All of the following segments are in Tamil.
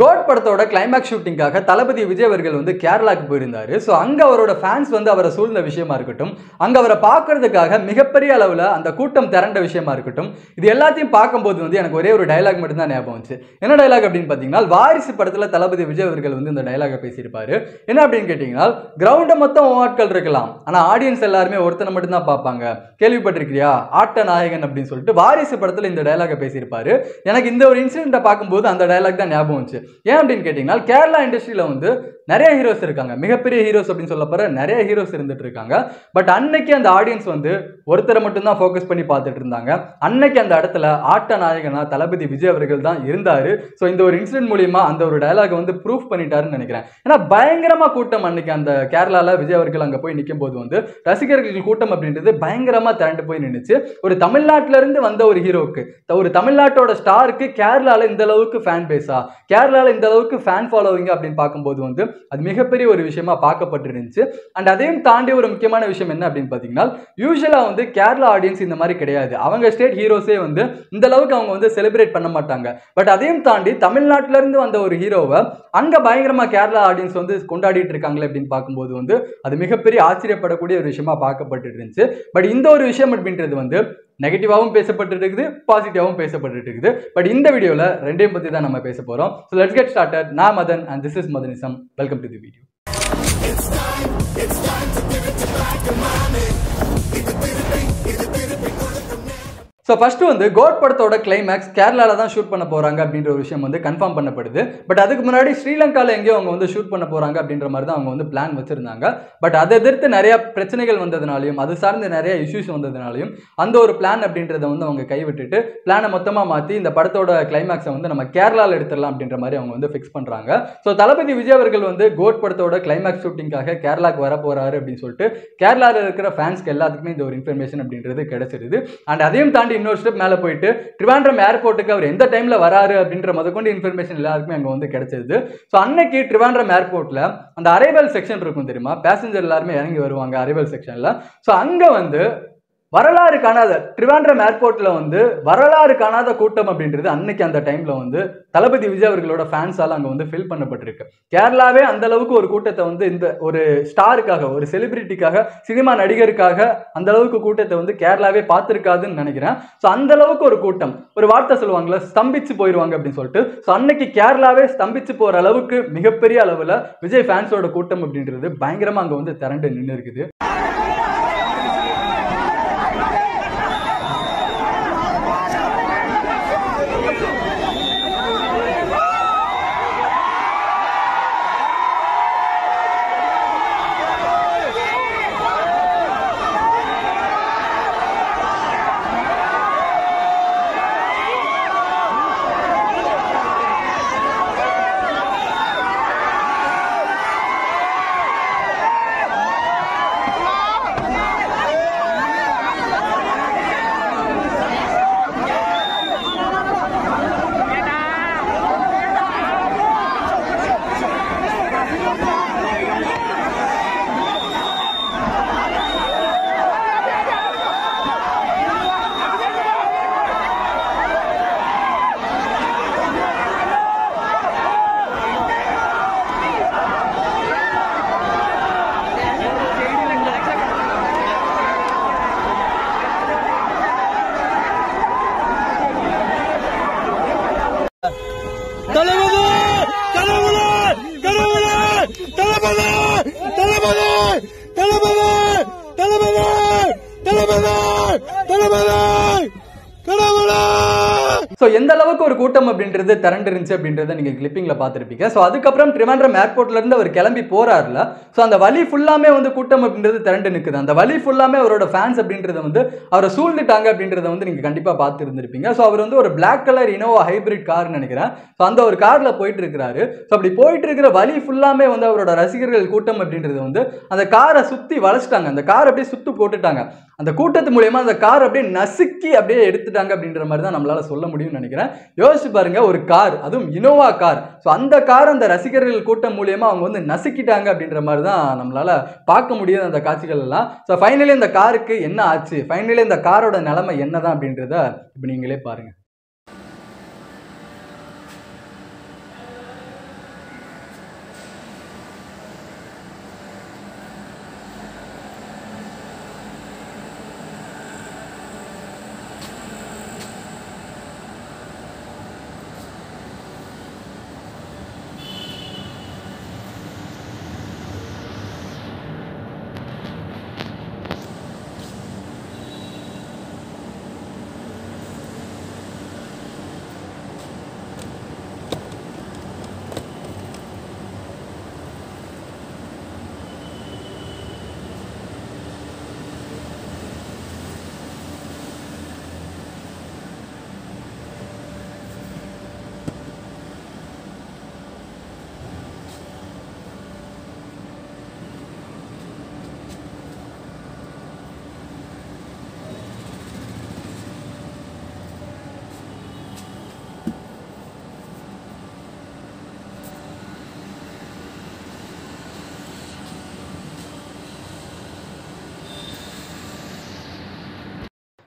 கோட் படத்தோட கிளைமாக்ஸ் ஷூட்டிங்காக தளபதி விஜய் அவர்கள் வந்து கேரளாக்கு போயிருந்தாரு. ஸோ அங்கே அவரோட ஃபேன்ஸ் வந்து அவரை சூழ்ந்த விஷயமா இருக்கட்டும், அங்கே அவரை பார்க்கறதுக்காக மிகப்பெரிய அளவில் அந்த கூட்டம் திரண்ட விஷயமா இருக்கட்டும், இது எல்லாத்தையும் பார்க்கும்போது வந்து எனக்கு ஒரே ஒரு டைலாக் மட்டும் தான் ஞாபகம் வந்துச்சு. என்ன டைலாக் அப்படின்னு பார்த்தீங்கன்னா, வாரிசு படத்தில் தளபதி விஜய் அவர்கள் வந்து இந்த டைலாகை பேசியிருப்பாரு. என்ன அப்படின்னு கேட்டிங்கன்னா, கிரவுண்டை மொத்தம் ஆட்கள் இருக்கலாம், ஆனால் ஆடியன்ஸ் எல்லாருமே ஒருத்தனை மட்டும் தான் பார்ப்பாங்க. கேள்விப்பட்டிருக்கிறியா ஆட்ட நாயகன் அப்படின்னு சொல்லிட்டு வாரிசு படத்தில் இந்த டைலாகை பேசியிருப்பாரு. எனக்கு இந்த ஒரு இன்சிடென்ட்டை பார்க்கும்போது அந்த டைலாக் தான் ஞாபகம் வந்துச்சு. ஏன் அப்படின்னு கேட்டீங்கன்னா, கேரளா இண்டஸ்ட்ரியில வந்து நிறைய ஹீரோஸ் இருக்காங்க, மிகப்பெரிய ஹீரோஸ் அப்படின்னு சொல்ல போற நிறைய ஹீரோஸ் இருந்துட்டு இருக்காங்க. பட் அன்னைக்கு அந்த ஆடியன்ஸ் வந்து ஒருத்தரை மட்டும் தான் ஃபோக்கஸ் பண்ணி பார்த்துட்டு இருந்தாங்க. அன்னைக்கு அந்த இடத்துல ஆட்ட நாயகனா தளபதி விஜய் அவர்கள் தான் இருந்தாரு. ஸோ இந்த ஒரு இன்சிடென்ட் மூலியமா அந்த ஒரு டயலாக் வந்து ப்ரூஃப் பண்ணிட்டாருன்னு நினைக்கிறேன். ஏன்னா பயங்கரமா கூட்டம் அன்னைக்கு அந்த கேரளால விஜய் அவர்கள் அங்க போய் நிற்கும் போது வந்து ரசிகர்கள் கூட்டம் அப்படின்றது பயங்கரமா திரண்டு போய் நின்றுச்சு. ஒரு தமிழ்நாட்டில இருந்து வந்த ஒரு ஹீரோக்கு, ஒரு தமிழ்நாட்டோட ஸ்டாருக்கு கேரளால இந்த அளவுக்கு ஃபேன் பேஸா, கேரளால இந்த அளவுக்கு ஃபேன் ஃபாலோவிங் அப்படின்னு பார்க்கும்போது வந்து அது மிகப்பெரிய ஒரு விஷயமா பார்க்கப்பட்டிருந்துச்சு. அண்ட் அதையும் தாண்டி ஒரு முக்கியமான விஷயம் என்ன அப்படின்னு பார்த்தீங்கன்னா, யூஸ்வலா வந்து கேரளா ஆடியன்ஸ் இந்த மாதிரி கிடையாது. அவங்க ஸ்டேட் ஹீரோஸே வந்து இந்த அளவுக்கு அவங்க வந்து செலிப்ரேட் பண்ண மாட்டாங்க. பட் அதையும் தாண்டி தமிழ்நாட்டில இருந்து வந்த ஒரு ஹீரோவை அங்க பயங்கரமா கேரளா ஆடியன்ஸ் வந்து கொண்டாடிட்டு இருக்காங்களே அப்படின்னு பார்க்கும்போது வந்து அது மிகப்பெரிய ஆச்சரியப்படக்கூடிய ஒரு விஷயமா பார்க்கப்பட்டு இருந்துச்சு. பட் இந்த ஒரு விஷயம் அப்படின்றது வந்து நெகட்டிவாகவும் பேசப்பட்டு இருக்குது, பாசிட்டிவாகவும் பேசப்பட்டு இருக்குது. பட் இந்த வீடியோல ரெண்டையும் பத்தி தான் நம்ம பேச போறோம். So let's get started. நான் Madan and this is Madanism. Welcome to the video. It's time to give it to back to mommy. So first வந்து கோட் படத்தோட கிளைமேக்ஸ் கேரளாவில் தான் ஷூட் பண்ண போகிறாங்க அப்படின்ற ஒரு விஷயம் வந்து கன்ஃபார்ம் பண்ணப்படுது. பட் அதுக்கு முன்னாடி ஸ்ரீலங்காவில் எங்கேயோ அவங்க வந்து ஷூட் பண்ண போகிறாங்க அப்படின்ற மாதிரி தான் அவங்க வந்து பிளான் வச்சுருந்தாங்க. பட் அதை எதிர்த்து நிறைய பிரச்சனைகள் வந்ததுனாலையும் அது சார்ந்து நிறைய இஷ்யூஸ் வந்ததுனாலையும் அந்த ஒரு பிளான் அப்படின்றத வந்து அவங்க கைவிட்டுட்டு பிளானை மொத்தமாக மாற்றி இந்த படத்தோட கிளைமேக்ஸை வந்து நம்ம கேரளாவில் எடுத்துடலாம் அப்படின்ற மாதிரி அவங்க வந்து ஃபிக்ஸ் பண்ணுறாங்க. ஸோ தளபதி விஜய் அவர்கள் வந்து கோட் படத்தோட கிளைமேக்ஸ் ஷூட்டிங்காக கேரளாவுக்கு வர போகிறாரு அப்படின்னு சொல்லிட்டு கேரளாவில் இருக்கிற ஃபேன்ஸ்க்கு எல்லாத்துக்குமே இந்த ஒரு இன்ஃபர்மேஷன் அப்படின்றது கிடைச்சிருது. அண்ட் அதையும் தாண்டி இன்னொரு ஸ்டெப் மேல போயிட்டு ட்ரிவாண்ட்ரம் ஏர்போர்ட்டுக்கு அவர் எந்த டைம்ல வராரு அப்படின்ற முதற்கொண்டு இன்ஃபர்மேஷன் எல்லாருக்குமே அங்க வந்து கிடைச்சது. ஸோ அன்னைக்கு ட்ரிவாண்ட்ரம் ஏர்போர்ட்ல அந்த அரைவல் செக்ஷன் இருக்கும் தெரியுமா, பேசஞ்சர் எல்லாருமே இறங்கி வருவாங்க அரைவல் செக்ஷன்ல. ஸோ அங்க வந்து வரலாறு காணாத ட்ரிவாண்ட்ரம் ஏர்போர்ட்ல வந்து வரலாறு காணாத கூட்டம் அப்படின்றது அன்னைக்கு அந்த டைம்ல வந்து தளபதி விஜய் அவர்களோட ஃபேன்ஸால அங்க வந்து ஃபில் பண்ணப்பட்டிருக்கு. கேரளாவே அந்த அளவுக்கு ஒரு கூட்டத்தை வந்து இந்த ஒரு ஸ்டாருக்காக, ஒரு செலிபிரிட்டிக்காக, சினிமா நடிகருக்காக அந்த அளவுக்கு கூட்டத்தை வந்து கேரளாவே பார்த்திருக்காதுன்னு நினைக்கிறேன். ஸோ அந்த அளவுக்கு ஒரு கூட்டம், ஒரு வார்த்தை சொல்லுவாங்கல்ல, ஸ்தம்பிச்சு போயிடுவாங்க அப்படின்னு சொல்லிட்டு. ஸோ அன்னைக்கு கேரளாவே ஸ்தம்பிச்சு போற அளவுக்கு மிகப்பெரிய அளவுல விஜய் ஃபேன்ஸோட கூட்டம் அப்படின்றது பயங்கரமா அங்க வந்து திரண்டு நின்று இருக்குது. எந்த அளவுக்கு ஒரு கூட்டம் அப்படின்றது திரண்டு இருந்துச்சு அப்படின்றத நீங்க கிளிப்பிங்ல பார்த்திருப்பீங்க. ஸோ அதுக்கப்புறம் ட்ரிவாண்ட்ரம் ஏர்போர்ட்ல இருந்து அவர் கிளம்பி போறாருல, ஸோ அந்த வழி ஃபுல்லாமே வந்து கூட்டம் அப்படின்றது திரண்டு நிற்குது. அந்த வழி ஃபுல்லாமே அவரோட ஃபேன்ஸ் அப்படின்றத வந்து அவரை சூழ்ந்துட்டாங்க அப்படின்றத வந்து நீங்க கண்டிப்பா பார்த்து இருந்திருப்பீங்க. ஸோ அவர் வந்து ஒரு பிளாக் கலர் இனோவா ஹைபிரிட் கார்னு நினைக்கிறேன். ஸோ அந்த ஒரு கார்ல போயிட்டு இருக்கிறாரு. ஸோ அப்படி போயிட்டு இருக்கிற வழி ஃபுல்லாமே வந்து அவரோட ரசிகர்கள் கூட்டம் அப்படின்றது வந்து அந்த காரை சுத்தி வளைச்சிட்டாங்க, அந்த கார் அப்படியே சுத்து போட்டுட்டாங்க. அந்த கூட்டத்து மூலமா அந்த கார் அப்படியே நசுக்கி அப்படியே எடுத்துட்டாங்க அப்படின்ற மாதிரி தான் நம்மளால சொல்ல முடியும்னு நினைக்கிறேன். யோசிச்சு பாருங்க, ஒரு கார், அதுவும் இனோவா கார். ஸோ அந்த கார் அந்த ரசிகர்கள் கூட்டம் மூலியமா அவங்க வந்து நசுக்கிட்டாங்க அப்படின்ற மாதிரி தான் நம்மளால பார்க்க முடியாது அந்த காட்சிகள் எல்லாம். ஸோ ஃபைனலி இந்த காருக்கு என்ன ஆச்சு, ஃபைனலி இந்த காரோட நிலைமை என்னதான் அப்படின்றத இப்போ நீங்களே பாருங்க.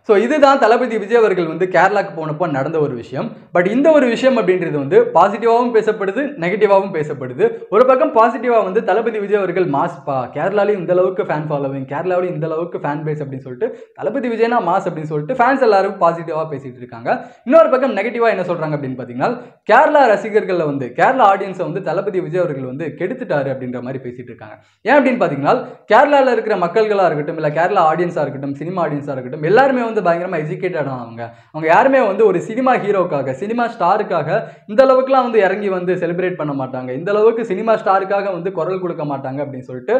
ஸோ இதுதான் தளபதி விஜய் அவர்கள் வந்து கேரளாக்கு போனப்போ நடந்த ஒரு விஷயம். பட் இந்த ஒரு விஷயம் அப்படின்றது வந்து பாசிட்டிவாகவும் பேசப்படுது, நெகட்டிவாகவும் பேசப்படுது. ஒரு பக்கம் பாசிட்டிவாக வந்து தளபதி விஜய் அவர்கள் மாஸ்பா, கேரளாலையும் இந்த அளவுக்கு ஃபேன் ஃபாலோவிங், கேரளாவிலையும் இந்த அளவுக்கு ஃபேன் பேஸ் அப்படின்னு சொல்லிட்டு தளபதி விஜய்னா மாஸ் அப்படின்னு சொல்லிட்டு ஃபேன்ஸ் எல்லாரும் பாசிட்டிவாக பேசிட்டு இருக்காங்க. இன்னொரு பக்கம் நெகட்டிவாக என்ன சொல்றாங்க அப்படின்னு பார்த்தீங்கன்னா, கேரளா ரசிகர்களில் வந்து கேரளா ஆடியன்ஸை வந்து தளபதி விஜய் அவர்கள் வந்து கெடுத்துட்டாரு அப்படின்ற மாதிரி பேசிட்டு இருக்காங்க. ஏன் அப்படின்னு பார்த்தீங்கன்னா, கேரளாவில் இருக்கிற மக்கள்களாக இருக்கட்டும், இல்லை கேரளா ஆடியன்ஸாக இருக்கட்டும், சினிமா ஆடியன்ஸாக இருக்கட்டும், எல்லாருமே வந்து பயங்கரமாக எஜுகேட்டட் அவங்க யாருமே வந்து ஒரு சினிமா ஹீரோக்காக, சினிமா ஸ்டாருக்காக இந்த அளவுக்குலாம் வந்து இறங்கி வந்து செலிப்ரேட் பண்ண மாட்டாங்க, இந்த அளவுக்கு சினிமா ஸ்டாருக்காக வந்து குரல் கொடுக்க மாட்டாங்க அப்படின்னு சொல்லிட்டு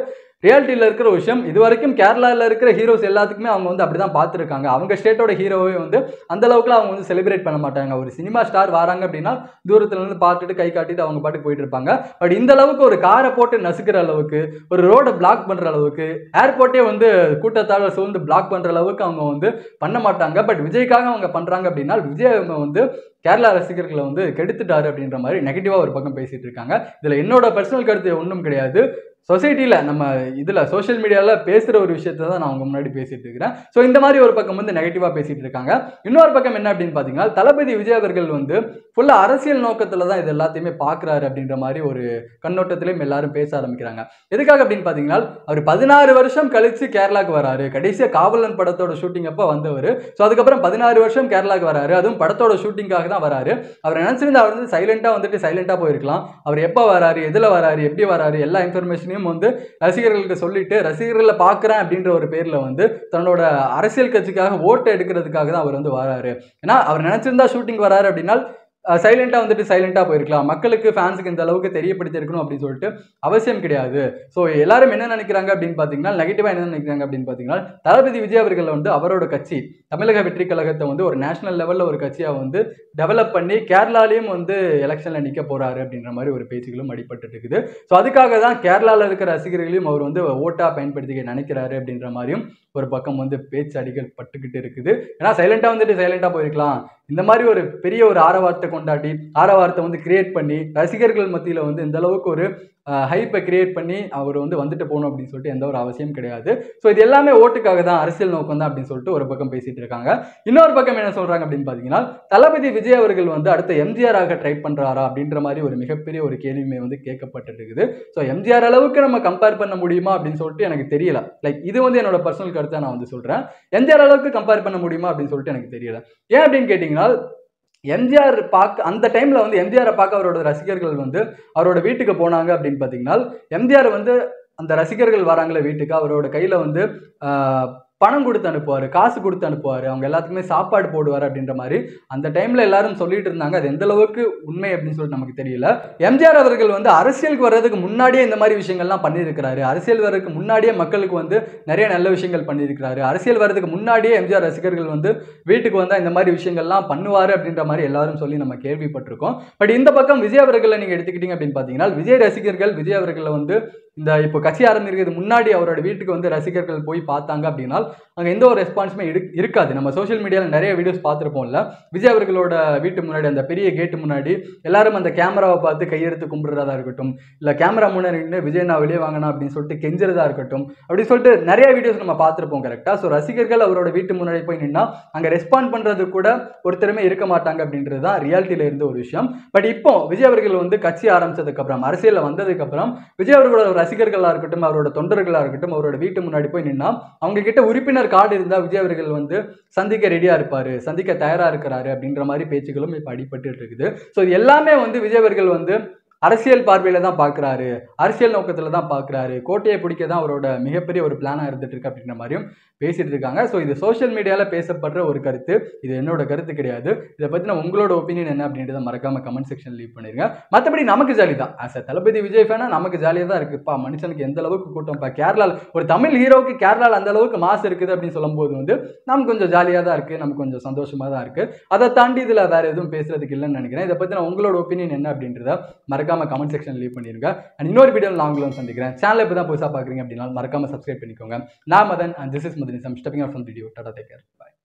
ரியாலிட்டியில் இருக்கிற விஷயம். இது வரைக்கும் கேரளாவில் இருக்கிற ஹீரோஸ் எல்லாத்துக்குமே அவங்க வந்து அப்படி தான் பார்த்துருக்காங்க. அவங்க ஸ்டேட்டோட ஹீரோவே வந்து அந்த அளவுக்குலாம் அவங்க வந்து செலிப்ரேட் பண்ண மாட்டாங்க. ஒரு சினிமா ஸ்டார் வராங்க அப்படின்னா தூரத்துல இருந்து பார்த்துட்டு கை காட்டிட்டு அவங்க பாட்டுக்கு போயிட்டு இருப்பாங்க. பட் இந்த அளவுக்கு ஒரு காரை போட்டு நசுக்கிற அளவுக்கு, ஒரு ரோடை பிளாக் பண்ற அளவுக்கு, ஏர்போர்ட்டே வந்து கூட்டத்தால் சூழ்ந்து பிளாக் பண்ற அளவுக்கு அவங்க வந்து பண்ண மாட்டாங்க. பட் விஜய்க்காக அவங்க பண்றாங்க அப்படின்னா விஜய் அவங்க வந்து கேரளா ரசிகர்களை வந்து கெடுத்துட்டாரு அப்படின்ற மாதிரி நெகட்டிவா ஒரு பக்கம் பேசிட்டு இருக்காங்க. இதுல என்னோட பர்சனல் கருத்து ஒன்றும் கிடையாது. சொசைட்டியில் நம்ம இதில் சோஷியல் மீடியாவில் பேசுகிற ஒரு விஷயத்தை தான் நான் உங்க முன்னாடி பேசிட்டு இருக்கிறேன். ஸோ இந்த மாதிரி ஒரு பக்கம் வந்து நெகட்டிவாக பேசிட்டு இருக்காங்க. இன்னொரு பக்கம் என்ன அப்படின்னு பார்த்தீங்கன்னா, தளபதி விஜய் அவர்கள் வந்து ஃபுல்லாக அரசியல் நோக்கத்தில் தான் இது எல்லாத்தையுமே பார்க்குறாரு அப்படின்ற மாதிரி ஒரு கண்ணோட்டத்திலையும் எல்லாரும் பேச ஆரம்பிக்கிறாங்க. எதுக்காக அப்படின்னு பார்த்தீங்கன்னா, அவர் 16 வருஷம் கழிச்சு கேரளாக்கு வராரு. கடைசியாக காவலன் படத்தோட ஷூட்டிங் அப்போ வந்தவர். ஸோ அதுக்கப்புறம் 16 வருஷம் கேரளாக்கு வராரு. அதுவும் படத்தோட ஷூட்டிங்காக தான் வராரு. அவர் நினச்சிருந்தா அவர் வந்து சைலண்டாக போயிருக்கலாம். அவர் எப்போ வராரு, எதில் வராரு, எப்படி வராரு, எல்லா இன்ஃபர்மேஷனையும் வந்து ரசிகர்களுக்கு சொல்லிட்டு ரசிகர்களை பார்க்குறேன் அப்படின்ற ஒரு பேர்ல வந்து தன்னோட அரசியல் கட்சிக்காக ஓட்டு எடுக்கிறதுக்காக தான் அவர் வந்து வராரு. ஏன்னா அவர் நினைச்சிருந்தா ஷூட்டிங் வராரு அப்படின்னா சைலண்டா போயிருக்கலாம். மக்களுக்கு, ஃபேன்ஸுக்கு இந்த அளவுக்கு தெரியப்படுத்திருக்கணும் அப்படின்னு சொல்லிட்டு அவசியம் கிடையாது. ஸோ எல்லாரும் என்ன நினைக்கிறாங்க அப்படின்னு பார்த்தீங்கன்னா, நெகட்டிவா என்ன நினைக்கிறாங்க அப்படின்னு பார்த்தீங்கன்னா, தளபதி விஜய் அவர்கள் வந்து அவரோட கட்சி தமிழக வெற்றி கழகத்தை வந்து ஒரு நேஷனல் லெவலில் ஒரு கட்சியாக வந்து டெவலப் பண்ணி கேரளாலையும் வந்து எலெக்ஷனில் நிற்க போறாரு அப்படின்ற மாதிரி ஒரு பேச்சுகளும் அடிபட்டு இருக்குது. ஸோ அதுக்காக தான் கேரளாவில் இருக்கிற ரசிகர்களையும் அவர் வந்து ஓட்டா பயன்படுத்திக்க நினைக்கிறாரு அப்படின்ற மாதிரியும் ஒரு பக்கம் வந்து பேச்சு அடிகள் பட்டுக்கிட்டு இருக்குது. ஏன்னா சைலண்டா போயிருக்கலாம். இந்த மாதிரி ஒரு பெரிய ஒரு ஆரவாரத்தை வந்து கிரியேட் பண்ணி ரசிகர்கள் மத்தியில் வந்து இந்த அளவுக்கு ஒரு ஹைப்பை கிரியேட் பண்ணி அவர் வந்து வந்துட்டு போகணும் அப்படின்னு சொல்லிட்டு எந்த ஒரு அவசியம் கிடையாது. ஸோ இது எல்லாமே ஓட்டுக்காக தான், அரசியல் நோக்கம் தான் அப்படின்னு சொல்லிட்டு ஒரு பக்கம் பேசிட்டு இருக்காங்க. இன்னொரு பக்கம் என்ன சொல்றாங்க அப்படின்னு பார்த்தீங்கன்னா, தளபதி விஜய் அவர்கள் வந்து அடுத்த எம்ஜிஆராக ட்ரை பண்றாரா அப்படின்ற மாதிரி ஒரு மிகப்பெரிய ஒரு கேள்வியுமே வந்து கேட்கப்பட்டு இருக்குது. ஸோ எம்ஜிஆர் அளவுக்கு நம்ம கம்பேர் பண்ண முடியுமா அப்படின்னு சொல்லிட்டு எனக்கு தெரியல. லைக் இது வந்து என்னோட பர்சனல் கருத்தை நான் வந்து சொல்றேன். எம்ஜிஆர் அளவுக்கு கம்பேர் பண்ண முடியுமா அப்படின்னு சொல்லிட்டு எனக்கு தெரியல. ஏன் அப்படின்னு கேட்டீங்கன்னா, எம்ஜிஆர் அந்த டைம்ல வந்து எம்ஜிஆரை பார்க்க அவரோட ரசிகர்கள் வந்து அவரோட வீட்டுக்கு போனாங்க அப்படின்னு பார்த்தீங்கன்னா, எம்ஜிஆர் வந்து அந்த ரசிகர்கள் வராங்களே வீட்டுக்கு, அவரோட கையில வந்து பணம் கொடுத்து அனுப்புவார், காசு கொடுத்து அனுப்புவார், அவங்க எல்லாத்துக்குமே சாப்பாடு போடுவார் அப்படின்ற மாதிரி அந்த டைம்ல எல்லாரும் சொல்லிட்டு இருந்தாங்க. அது எந்த அளவுக்கு உண்மை அப்படின்னு சொல்லிட்டு நமக்கு தெரியல. எம்ஜிஆர் அவர்கள் வந்து அரசியலுக்கு வர்றதுக்கு முன்னாடியே இந்த மாதிரி விஷயங்கள்லாம் பண்ணியிருக்கிறாரு. அரசியல் வர்றதுக்கு முன்னாடியே மக்களுக்கு வந்து நிறைய நல்ல விஷயங்கள் பண்ணியிருக்கிறாரு. அரசியல் வர்றதுக்கு முன்னாடியே எம்ஜிஆர் ரசிகர்கள் வந்து வீட்டுக்கு வந்தால் இந்த மாதிரி விஷயங்கள்லாம் பண்ணுவார் அப்படின்ற மாதிரி எல்லாரும் சொல்லி நம்ம கேள்விப்பட்டிருக்கோம். பட் இந்த பக்கம் விஜய் அவர்களை நீங்க எடுத்துக்கிட்டீங்க அப்படின்னு பார்த்தீங்கன்னா, விஜய் ரசிகர்கள் விஜய் அவர்களை வந்து இந்த இப்போ கட்சி ஆரம்பிக்கிறது முன்னாடி அவரோட வீட்டுக்கு வந்து ரசிகர்கள் போய் பார்த்தாங்க அப்படின்னா அங்கே எந்த ஒரு ரெஸ்பான்ஸுமே இருக்காது. நம்ம சோஷியல் மீடியாவில் நிறைய வீடியோஸ் பார்த்துருப்போம்ல, விஜய் அவர்களோட வீட்டு முன்னாடி அந்த பெரிய கேட்டு முன்னாடி எல்லாரும் அந்த கேமராவை பார்த்து கையெடுத்து கும்பிடுறதா இருக்கட்டும், இல்லை கேமரா முன்னாடி நின்று விஜய் நான் வெளியே வாங்கினா அப்படின்னு சொல்லிட்டு கெஞ்சுறதா இருக்கட்டும், அப்படின்னு சொல்லிட்டு நிறைய வீடியோஸ் நம்ம பார்த்துருப்போம் கரெக்டாக. ஸோ ரசிகர்கள் அவரோட வீட்டு முன்னாடி போய் நின்னா அங்கே ரெஸ்பாண்ட் பண்ணுறது கூட ஒருத்தருமே இருக்க மாட்டாங்க அப்படின்றது தான் ரியாலிட்டியில் இருந்த ஒரு விஷயம். பட் இப்போ விஜய் அவர்கள் வந்து கட்சி ஆரம்பிச்சதுக்கப்புறம், அரசியலில் வந்ததுக்கப்புறம் விஜய் அவர்களோட ரசிகர்களாக இருக்கட்டும், அவரோட தொண்டர்களாக இருக்கட்டும், அவரோட வீட்டு முன்னாடி போய் நின்னா அவங்க கிட்ட உறுப்பினர் கார்டு இருந்தால் விஜய் அவர்கள் வந்து சந்திக்க ரெடியா இருப்பாரு, சந்திக்க தயாரா இருக்கிறாரு அப்படின்ற மாதிரி பேச்சுகளும் இப்போ அடிபட்டு இருக்குது. ஸோ இது எல்லாமே வந்து விஜய் அவர்கள் வந்து அரசியல் பார்வையில தான் பார்க்குறாரு, அரசியல் நோக்கத்தில் தான் பார்க்குறாரு, கோட்டையை பிடிக்க தான் அவரோட மிகப்பெரிய ஒரு பிளானாக இருந்துட்டு இருக்கு அப்படின்ற மாதிரியும் பேசிட்டு இருக்காங்க. ஸோ இது சோஷியல் மீடியாவில் பேசப்படுற ஒரு கருத்து, இது என்னோட கருத்து கிடையாது. இதை பற்றின உங்களோட ஒப்பீனியன் என்ன அப்படின்றத மறக்காம கமெண்ட் செக்ஷன் லீவ் பண்ணிருங்க. மற்றபடி நமக்கு ஜாலி தான். ஆஸ் அ தளபதி விஜய் ஃபேனா நமக்கு ஜாலியாக தான் இருக்குப்பா. மனுஷனுக்கு எந்த அளவுக்கு கூட்டம்ப்பா, கேரளாவில் ஒரு தமிழ் ஹீரோவுக்கு கேரளாவில் அந்த அளவுக்கு மாஸ் இருக்குது அப்படின்னு சொல்லும்போது வந்து நமக்கு கொஞ்சம் ஜாலியாக தான் இருக்குது, நமக்கு கொஞ்சம் சந்தோஷமாக தான் இருக்குது. அதை தாண்டி இதில் வேற எதுவும் பேசுறதுக்கு இல்லைன்னு நினைக்கிறேன். இதை பற்றின உங்களோட ஒப்பீனியன் என்ன அப்படின்றத மறக்காம கமெண்ட் செக்ஷன் லீவ் பண்ணிருங்க. அண்ட் இன்னொரு வீடியோவில் நான் உங்களும் சந்திக்கிறேன். சேனலை இப்போ தான் புதுசாக பார்க்குறீங்க அப்படின்னா மறக்காம சப்ஸ்கிரைப் பண்ணிக்கோங்க. நான் Madan and this is Madani. I'm stepping out from the video. Tata, take care. Bye.